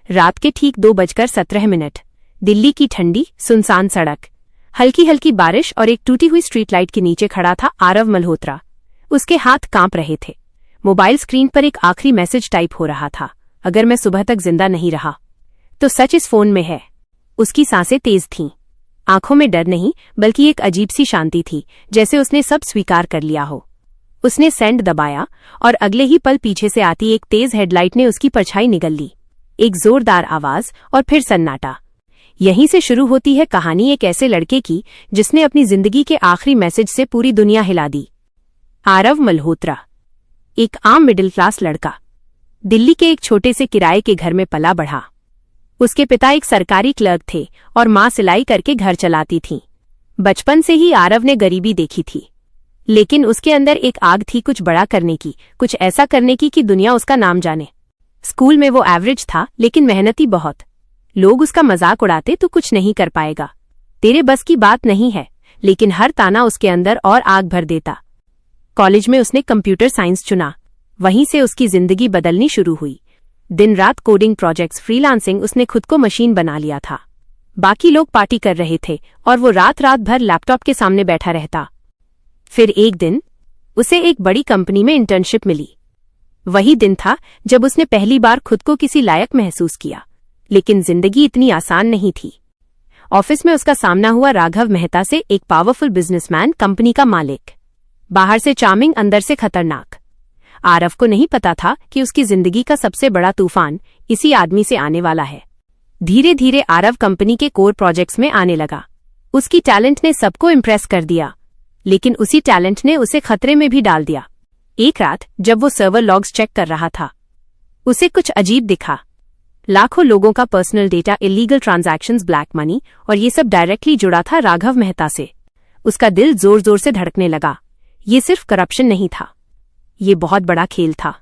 रात के ठीक 2:17, दिल्ली की ठंडी सुनसान सड़क, हल्की हल्की बारिश और एक टूटी हुई स्ट्रीट लाइट के नीचे खड़ा था आरव मल्होत्रा। उसके हाथ कांप रहे थे। मोबाइल स्क्रीन पर एक आखिरी मैसेज टाइप हो रहा था, अगर मैं सुबह तक जिंदा नहीं रहा तो सच इस फोन में है। उसकी सांसें तेज थीं। आंखों में डर नहीं बल्कि एक अजीब सी शांति थी, जैसे उसने सब स्वीकार कर लिया हो। उसने सेंड दबाया और अगले ही पल पीछे से आती एक तेज हेडलाइट ने उसकी परछाई निगल ली। एक जोरदार आवाज और फिर सन्नाटा। यहीं से शुरू होती है कहानी एक ऐसे लड़के की जिसने अपनी जिंदगी के आखिरी मैसेज से पूरी दुनिया हिला दी। आरव मल्होत्रा, एक आम मिडिल क्लास लड़का, दिल्ली के एक छोटे से किराए के घर में पला बढ़ा। उसके पिता एक सरकारी क्लर्क थे और मां सिलाई करके घर चलाती थीं। बचपन से ही आरव ने गरीबी देखी थी, लेकिन उसके अंदर एक आग थी कुछ बड़ा करने की, कुछ ऐसा करने की कि दुनिया उसका नाम जाने। स्कूल में वो एवरेज था लेकिन मेहनती बहुत। लोग उसका मजाक उड़ाते तो कुछ नहीं कर पाएगा, तेरे बस की बात नहीं है, लेकिन हर ताना उसके अंदर और आग भर देता। कॉलेज में उसने कंप्यूटर साइंस चुना। वहीं से उसकी जिंदगी बदलनी शुरू हुई। दिन रात कोडिंग प्रोजेक्ट्स, फ्रीलांसिंग, उसने खुद को मशीन बना लिया था। बाकी लोग पार्टी कर रहे थे और वो रात रात भर लैपटॉप के सामने बैठा रहता। फिर एक दिन उसे एक बड़ी कंपनी में इंटर्नशिप मिली। वही दिन था जब उसने पहली बार खुद को किसी लायक महसूस किया। लेकिन जिंदगी इतनी आसान नहीं थी। ऑफिस में उसका सामना हुआ राघव मेहता से, एक पावरफुल बिजनेसमैन, कंपनी का मालिक। बाहर से चार्मिंग, अंदर से खतरनाक। आरव को नहीं पता था कि उसकी जिंदगी का सबसे बड़ा तूफान इसी आदमी से आने वाला है। धीरे धीरे आरव कंपनी के कोर प्रोजेक्ट्स में आने लगा। उसकी टैलेंट ने सबको इम्प्रेस कर दिया, लेकिन उसी टैलेंट ने उसे खतरे में भी डाल दिया। एक रात जब वो सर्वर लॉग्स चेक कर रहा था, उसे कुछ अजीब दिखा। लाखों लोगों का personal data, illegal transactions, black money, और ये सब डायरेक्टली जुड़ा था राघव मेहता से। उसका दिल जोर जोर से धड़कने लगा। ये सिर्फ करप्शन नहीं था, ये बहुत बड़ा खेल था।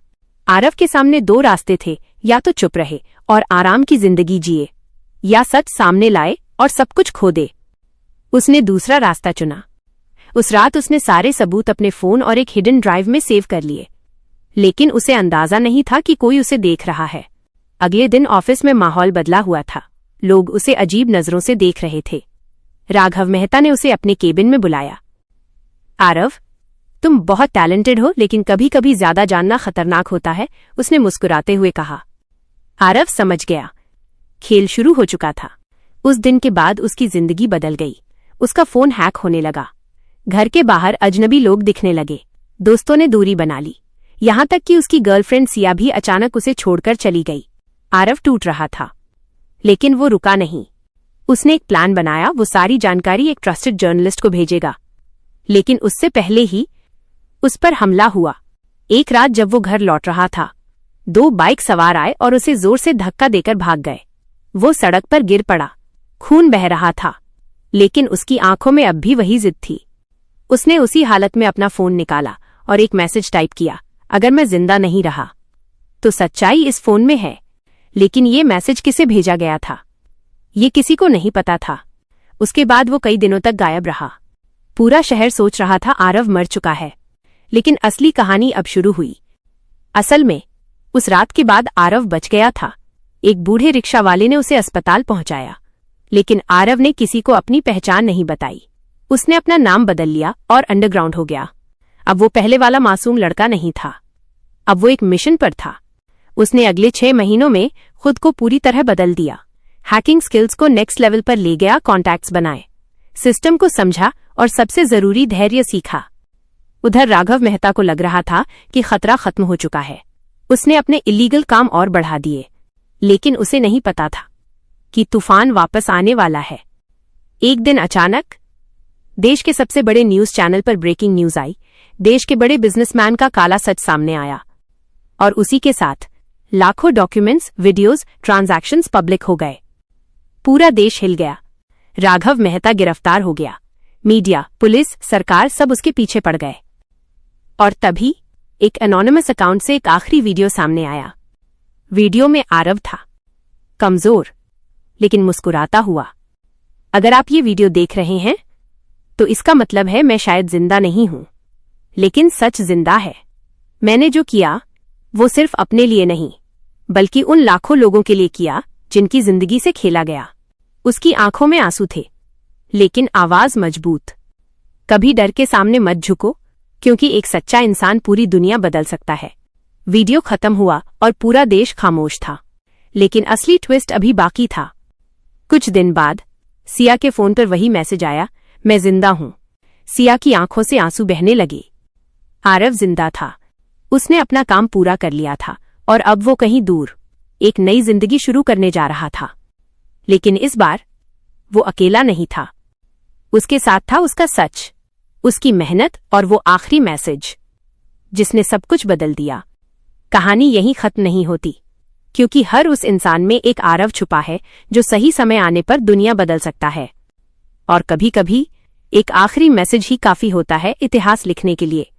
आरव के सामने दो रास्ते थे, या तो चुप रहे और आराम की जिंदगी जिए, या सच सामने लाए और सब कुछ खो दे। उसने दूसरा रास्ता चुना। उस रात उसने सारे सबूत अपने फोन और एक हिडन ड्राइव में सेव कर लिए, लेकिन उसे अंदाजा नहीं था कि कोई उसे देख रहा है। अगले दिन ऑफिस में माहौल बदला हुआ था। लोग उसे अजीब नजरों से देख रहे थे। राघव मेहता ने उसे अपने केबिन में बुलाया। आरव, तुम बहुत टैलेंटेड हो, लेकिन कभी कभी ज्यादा जानना खतरनाक होता है, उसने मुस्कुराते हुए कहा। आरव समझ गया, खेल शुरू हो चुका था। उस दिन के बाद उसकी जिंदगी बदल गई। उसका फोन हैक होने लगा। घर के बाहर अजनबी लोग दिखने लगे। दोस्तों ने दूरी बना ली, यहां तक कि उसकी गर्लफ्रेंड सिया भी अचानक उसे छोड़कर चली गई। आरव टूट रहा था, लेकिन वो रुका नहीं। उसने एक प्लान बनाया। वो सारी जानकारी एक ट्रस्टेड जर्नलिस्ट को भेजेगा, लेकिन उससे पहले ही उस पर हमला हुआ। एक रात जब वो घर लौट रहा था, दो बाइक सवार आए और उसे जोर से धक्का देकर भाग गए। वो सड़क पर गिर पड़ा। खून बह रहा था, लेकिन उसकी आंखों में अब भी वही जिद थी। उसने उसी हालत में अपना फोन निकाला और एक मैसेज टाइप किया, अगर मैं जिंदा नहीं रहा तो सच्चाई इस फोन में है। लेकिन ये मैसेज किसे भेजा गया था, ये किसी को नहीं पता था। उसके बाद वो कई दिनों तक गायब रहा। पूरा शहर सोच रहा था आरव मर चुका है, लेकिन असली कहानी अब शुरू हुई। असल में उस रात के बाद आरव बच गया था। एक बूढ़े रिक्शा वाले ने उसे अस्पताल पहुंचाया, लेकिन आरव ने किसी को अपनी पहचान नहीं बताई। उसने अपना नाम बदल लिया और अंडरग्राउंड हो गया। अब वो पहले वाला मासूम लड़का नहीं था, अब वो एक मिशन पर था। उसने अगले 6 महीनों में खुद को पूरी तरह बदल दिया। हैकिंग स्किल्स को नेक्स्ट लेवल पर ले गया, कॉन्टैक्ट्स बनाए, सिस्टम को समझा और सबसे जरूरी धैर्य सीखा। उधर राघव मेहता को लग रहा था कि खतरा खत्म हो चुका है। उसने अपने इलीगल काम और बढ़ा दिए, लेकिन उसे नहीं पता था कि तूफान वापस आने वाला है। एक दिन अचानक देश के सबसे बड़े न्यूज चैनल पर ब्रेकिंग न्यूज आई। देश के बड़े बिजनेसमैन का काला सच सामने आया, और उसी के साथ लाखों डॉक्यूमेंट्स, वीडियोज, ट्रांजैक्शंस पब्लिक हो गए। पूरा देश हिल गया। राघव मेहता गिरफ्तार हो गया। मीडिया, पुलिस, सरकार सब उसके पीछे पड़ गए। और तभी एक एनोनिमस अकाउंट से एक आखिरी वीडियो सामने आया। वीडियो में आरव था, कमजोर लेकिन मुस्कुराता हुआ। अगर आप ये वीडियो देख रहे हैं तो इसका मतलब है मैं शायद जिंदा नहीं हूं, लेकिन सच जिंदा है। मैंने जो किया वो सिर्फ अपने लिए नहीं, बल्कि उन लाखों लोगों के लिए किया जिनकी जिंदगी से खेला गया। उसकी आंखों में आंसू थे, लेकिन आवाज मजबूत। कभी डर के सामने मत झुको, क्योंकि एक सच्चा इंसान पूरी दुनिया बदल सकता है। वीडियो खत्म हुआ और पूरा देश खामोश था, लेकिन असली ट्विस्ट अभी बाकी था। कुछ दिन बाद सिया के फोन पर वही मैसेज आया, मैं जिंदा हूं। सिया की आंखों से आंसू बहने लगे। आरव जिंदा था, उसने अपना काम पूरा कर लिया था और अब वो कहीं दूर एक नई जिंदगी शुरू करने जा रहा था। लेकिन इस बार वो अकेला नहीं था, उसके साथ था उसका सच, उसकी मेहनत और वो आखिरी मैसेज जिसने सब कुछ बदल दिया। कहानी यहीं खत्म नहीं होती, क्योंकि हर उस इंसान में एक आरव छुपा है जो सही समय आने पर दुनिया बदल सकता है। और कभी कभी एक आखिरी मैसेज ही काफी होता है इतिहास लिखने के लिए।